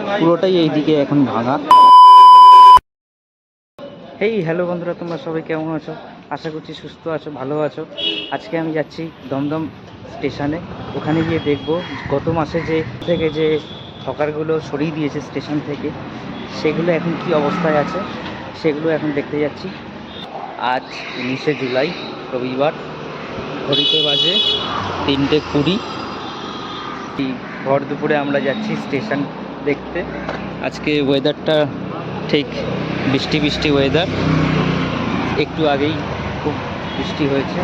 পুরোটাই এইদিকে এখন ভাঙা। হ্যালো বন্ধুরা, তোমরা সবাই কেমন আছো? আশা করছি সুস্থ আছো, ভালো আছো। আজকে আমি যাচ্ছি দমদম স্টেশনে। ওখানে গিয়ে দেখব গত মাসে যে হকারগুলো সরিয়ে দিয়েছে স্টেশন থেকে, সেগুলো এখন কি অবস্থায় আছে, সেগুলো এখন দেখতে যাচ্ছি। আজ 19শে জুলাই, রবিবার। ঘড়িতে বাজে 3:20। ভর দুপুরে আমরা যাচ্ছি স্টেশন দেখতে। আজকে ওয়েদারটা ঠিক বৃষ্টি বৃষ্টি ওয়েদার। একটু আগেই খুব বৃষ্টি হয়েছে।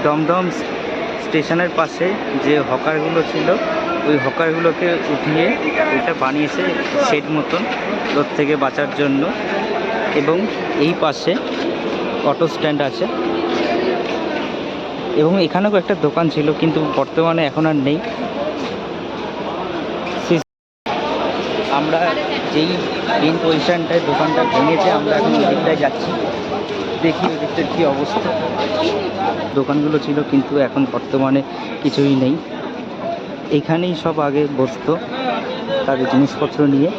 দমদম স্টেশনের পাশে যে হকারগুলো ছিল, ওই হকারগুলোকে উঠিয়ে এটা বানিয়েছে শেড মতন রোদ থেকে বাঁচার জন্য। এবং এই পাশে অটো স্ট্যান্ড আছে, এবং এখানেও একটা দোকান ছিল, কিন্তু বর্তমানে এখন আর নেই। আমরা যেই মেন পজিশনটায় দোকানটা ভেঙেছে, আমরা এখন ওই দিকটায় যাচ্ছি। দেখি ওই দিকটার কী অবস্থা। দোকানগুলো ছিল, কিন্তু এখন বর্তমানে কিছুই নেই। এখানেই সব আগে বসতো তাদের জিনিসপত্র নিয়ে।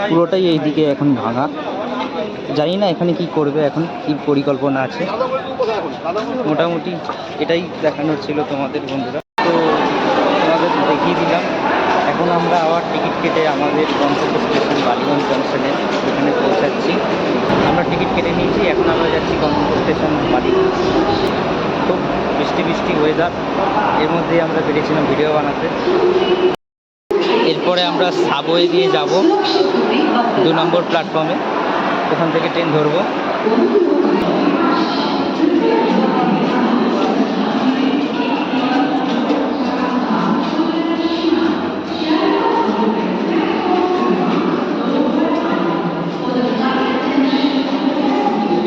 পুরোটাই এইদিকে এখন ভাঙা। জানি না এখানে কি করবে, এখন কি পরিকল্পনা আছে। মোটামুটি এটাই দেখানোর ছিল তোমাদের বন্ধুরা। তো তোমাদের দেখিয়ে দিলাম। এখন আমরা আবার টিকিট কেটে আমাদের গন্তব্য স্টেশন বালিগঞ্জ জংশনে এখানে পৌঁছাচ্ছি। আমরা টিকিট কেটে নিয়েছি, এখন আমরা যাচ্ছি গন্তব্য স্টেশন বালিগঞ্জ। খুব বৃষ্টি বৃষ্টি ওয়েদার, এর মধ্যে আমরা বেরিয়েছিলাম ভিডিও বানাতে। এরপরে আমরা সাবওয়ে দিয়ে যাব 2 নম্বর প্ল্যাটফর্মে, ওখান থেকে ট্রেন ধরবো।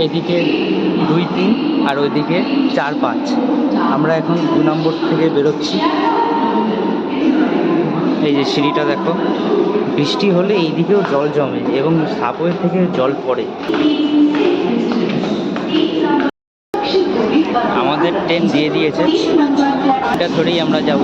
এদিকে 2-3 আর ওইদিকে 4-5। আমরা এখন 2 নম্বর থেকে বেরোচ্ছি। এই যে সিঁড়িটা দেখো, বৃষ্টি হলে এইদিকেও জল জমে এবং সাবওয়ে থেকে জল পড়ে। আমাদের ট্রেন দিয়ে দিয়েছে, এটা ধরেই আমরা যাব।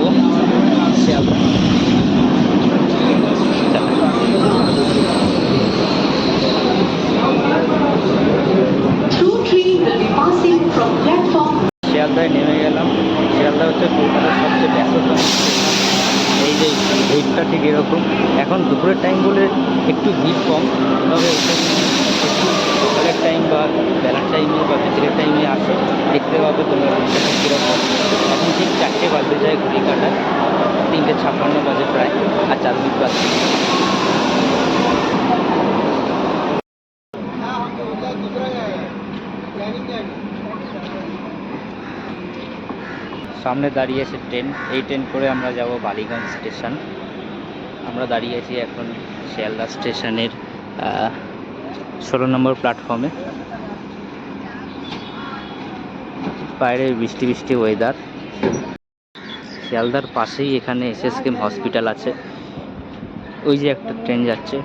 শিয়ালদায় নেমে গেলাম। শিয়ালদা হচ্ছে কলকাতার সবচেয়ে ব্যস্ততম স্টেশন। এই যে ভিড়টা ঠিক এরকম। এখন দুপুরের টাইম বলে একটু ভিড় কম, তবে সকালের টাইম বা বেলার টাইমে বা বিকেলের টাইমে আসো, দেখতে পাবে তোমরা ভিড়টা কীরকম। এখন ঠিক 4টে বাজতে যায় ঘড়ি কাটায়, 3:56 বাজে প্রায়, আর 4 মিনিট বাজছে। সামনে দাঁড়িয়ে আছে ট্রেন। এই ট্রেন করে আমরা যাব বালিগঞ্জ স্টেশন। আমরা দাঁড়িয়ে আছি এখন শিয়ালদা স্টেশনের 16 নম্বর প্ল্যাটফর্মে। বাইরে বৃষ্টি বৃষ্টি ওয়েদার। শিয়ালদার পাশেই এখানে SSKM হসপিটাল আছে। ওই যে একটা ট্রেন যাচ্ছে,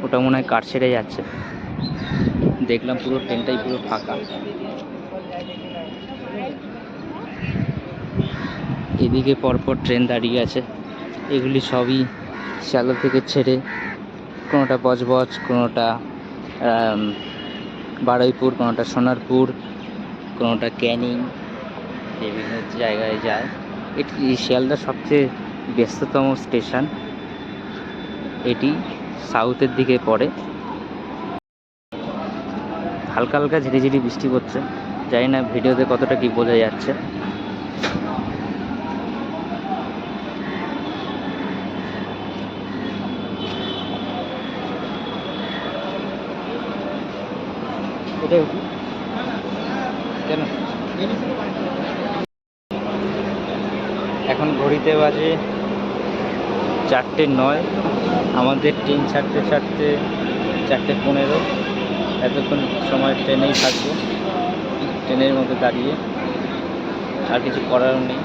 ওটা মনে হয় কাটছেড়ে যাচ্ছে। দেখলাম পুরো ট্রেনটাই পুরো ফাঁকা। এদিকে পরপর ট্রেন দাঁড়িয়ে আছে। এগুলি সবই শিয়ালদা থেকে ছেড়ে কোনোটা বজবজ, কোনোটা বারুইপুর, কোনোটা সোনারপুর, কোনোটা ক্যানিং, বিভিন্ন জায়গায় যায়। এটি শিয়ালদার সবচেয়ে ব্যস্ততম স্টেশন। এটি সাউথের দিকে পড়ে। হালকা হালকা ঝিরিঝিরি বৃষ্টি পড়ছে। জানি না ভিডিওতে কতটা কি বোঝা যাচ্ছে। এটাই উঠি কেন? এখন ঘড়িতে বাজে 4:09। আমাদের ট্রেন ছাড়তে ছাড়তে 4:15। এতক্ষণ সময় ট্রেনেই থাকবো, ট্রেনের মধ্যে দাঁড়িয়ে, আর কিছু করারও নেই।